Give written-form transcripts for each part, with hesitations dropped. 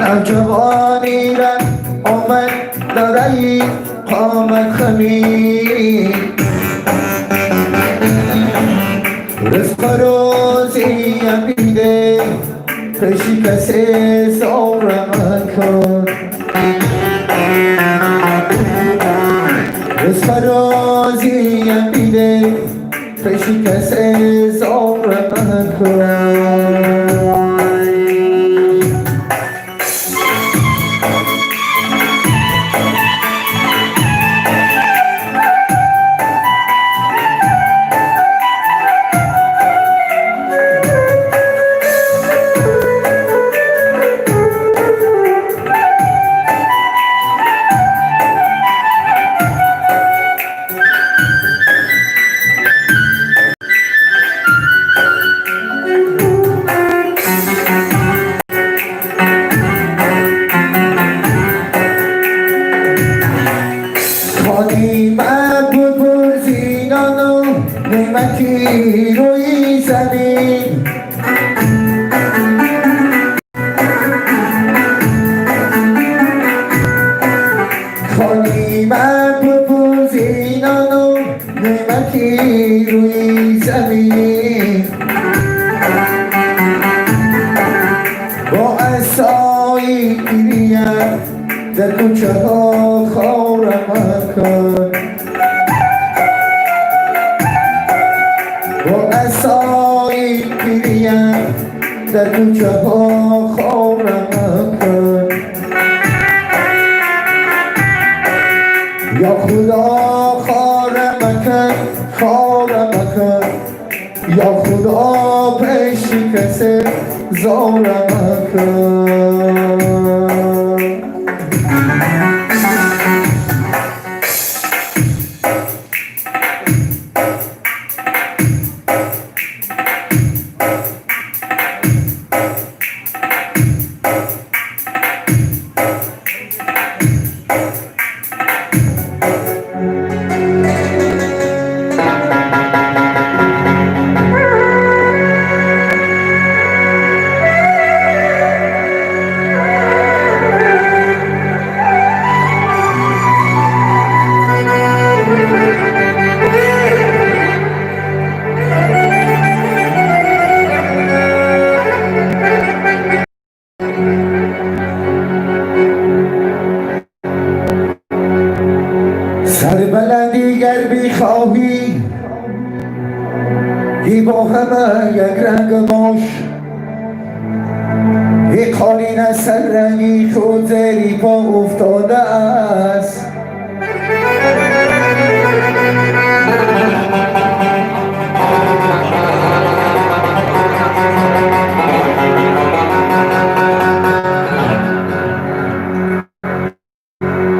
نوجوانی را آمد دارایی قامت خمیر رزق روزی امیده پیشی کسی زورم کن رزق روزی امیده پیشی کسی زورم کن نعمتی روی زمین خالی من بپوزینان و نعمتی روی زمین با عصایی گیریم در کوچه ها خارم کن با عصایی گیریم در کوچه ها خارم کن یا خدا خارم کن یا خدا پیشی کسی زارم کن سربلندی گر بخواهی ای با همه یک رنگ باش ای قالین از سر رنگی خود زیری پا افتاده است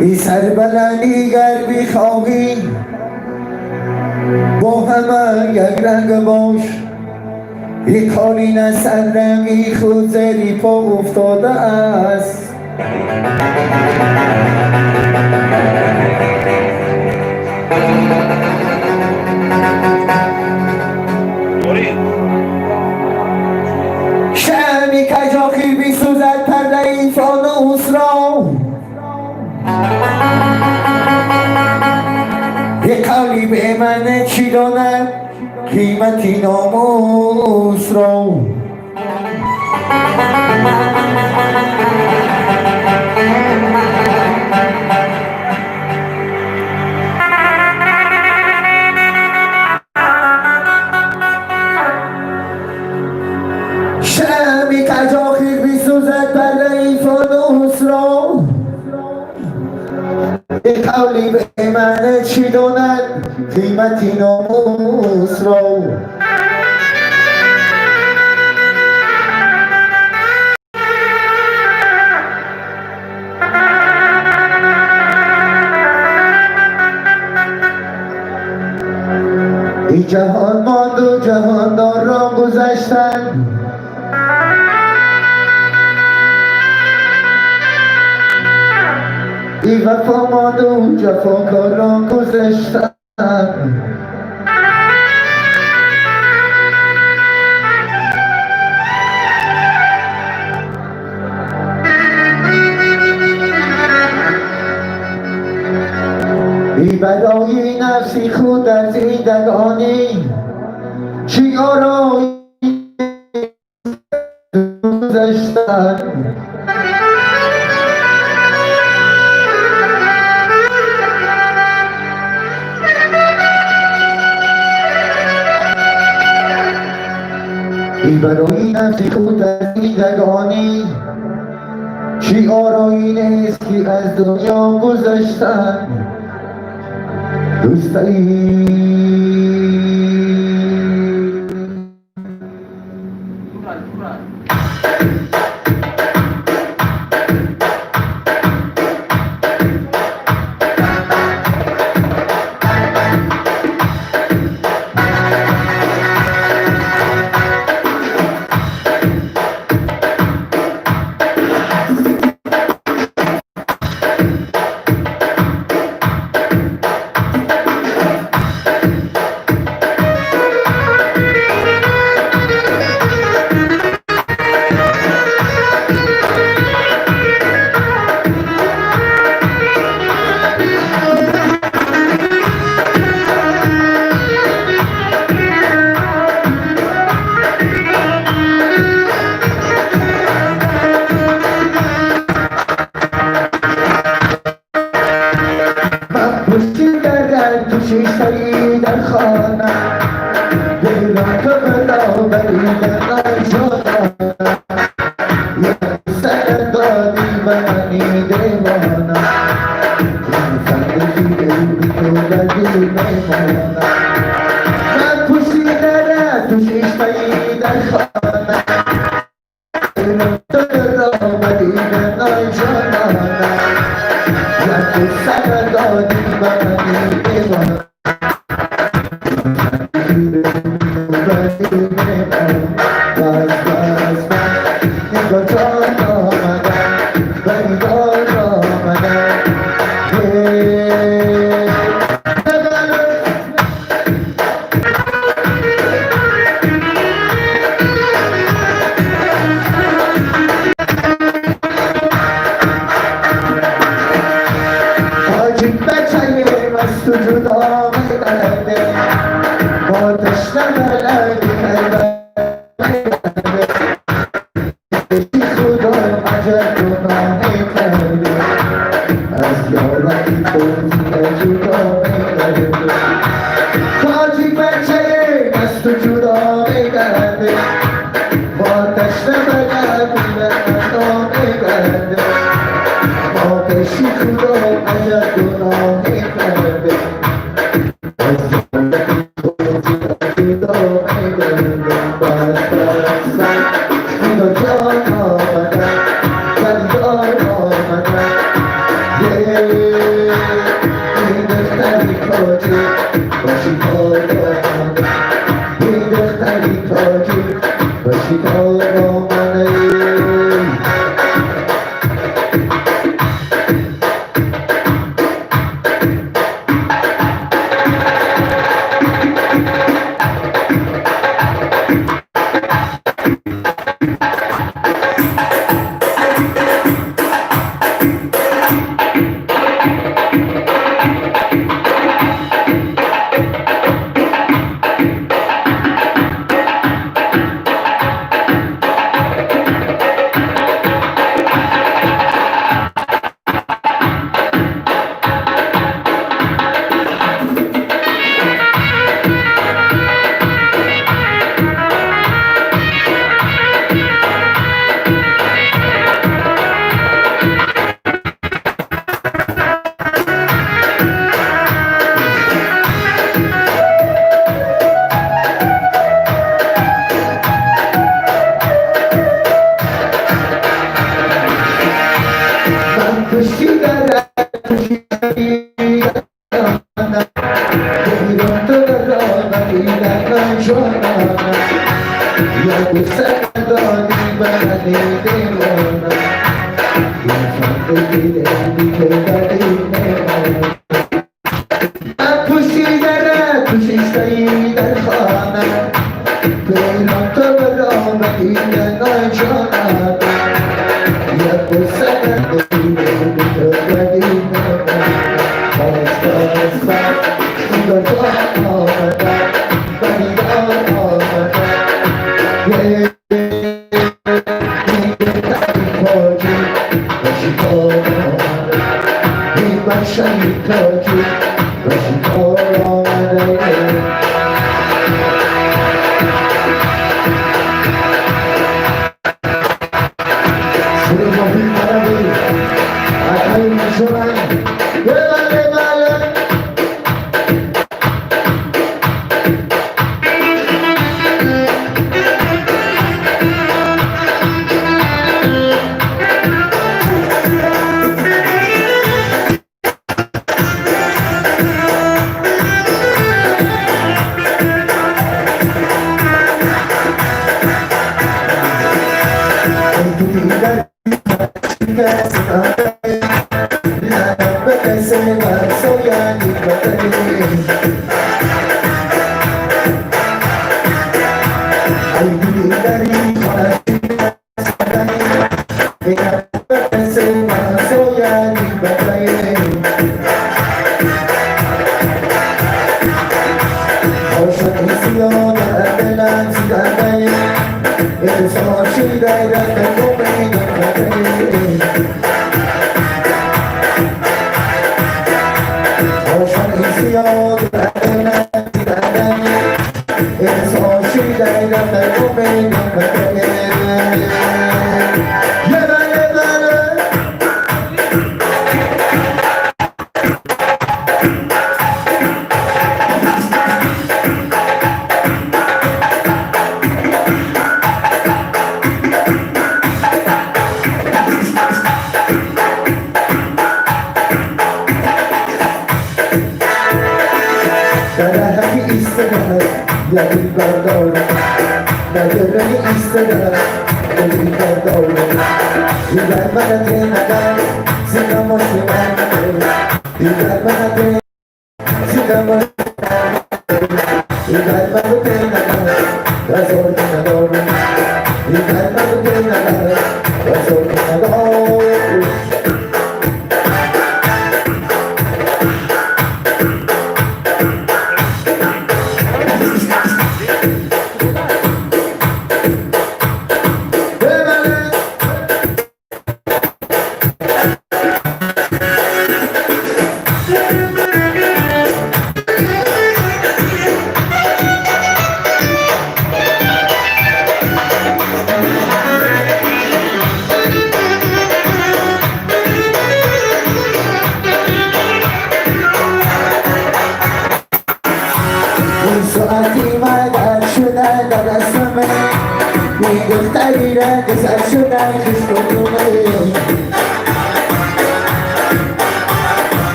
ای سربلندی گر بخواهی با همه یک رنگ باش ای قالین از سر رنگی خود زیری پا افتاده است شمی کجاخی بیسوزد پرده این فانوس را یه قولی به من چی داند قیمتی ناموس را شمی کجاخی بیسوزد پرده این فانوس را ای قولی به من چی داند قیمتی ناموس را این جهان ماند و جهاندار را گذشتن ای وفا ماند و جفاکار را گذشتن برای نفسی خود از دیدگانی چی آرایی گذشتن برای نفسی خود از دیدگانی چی آرایی نیست که از دنیا گذشتن دوست داری شیشه‌ای در خانه دلم تو برابری در جانم یک سر دادی منی دیوانم خندگی بی تو لگی میمانم من پوشیدم تو شیشه‌ای در خانه دلم تو برابری در جانم یک سر دادی منی دیوانم تاجی باشی کار این من شهید تاجی باشی کار آمده شروع با بی مرمی اکایی نشونم بله بله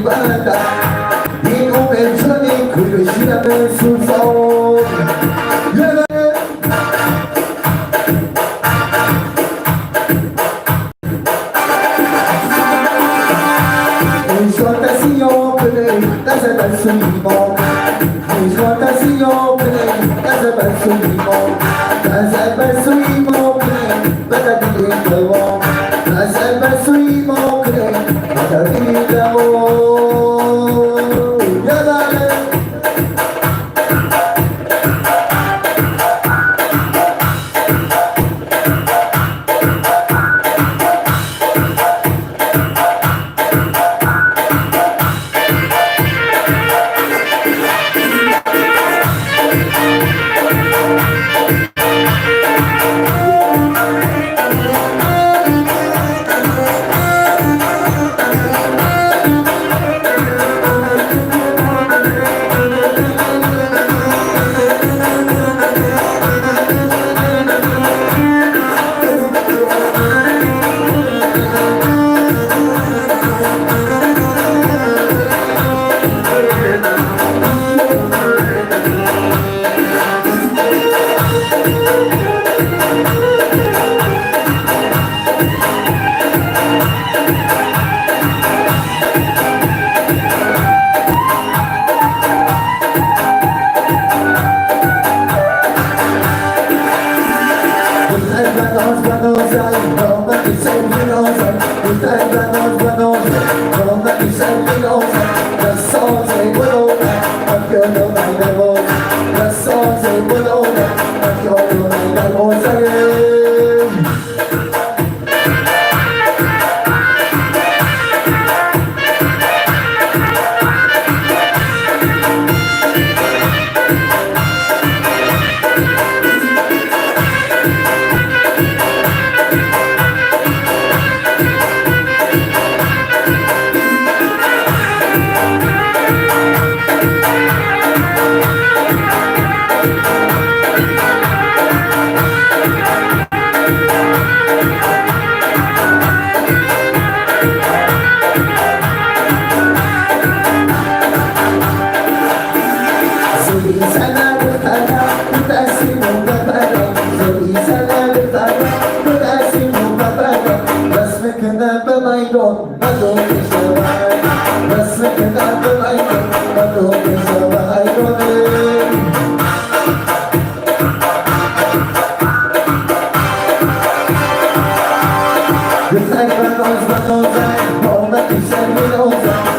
بندم این عمر چنین کشیدم سوزان Mis fantasiople, casa per suimo Mis fantasiople, casa per suimo Casa per suimo, vada di ritrovo Casa per suimo, vada di ritrovo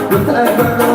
Goodbye,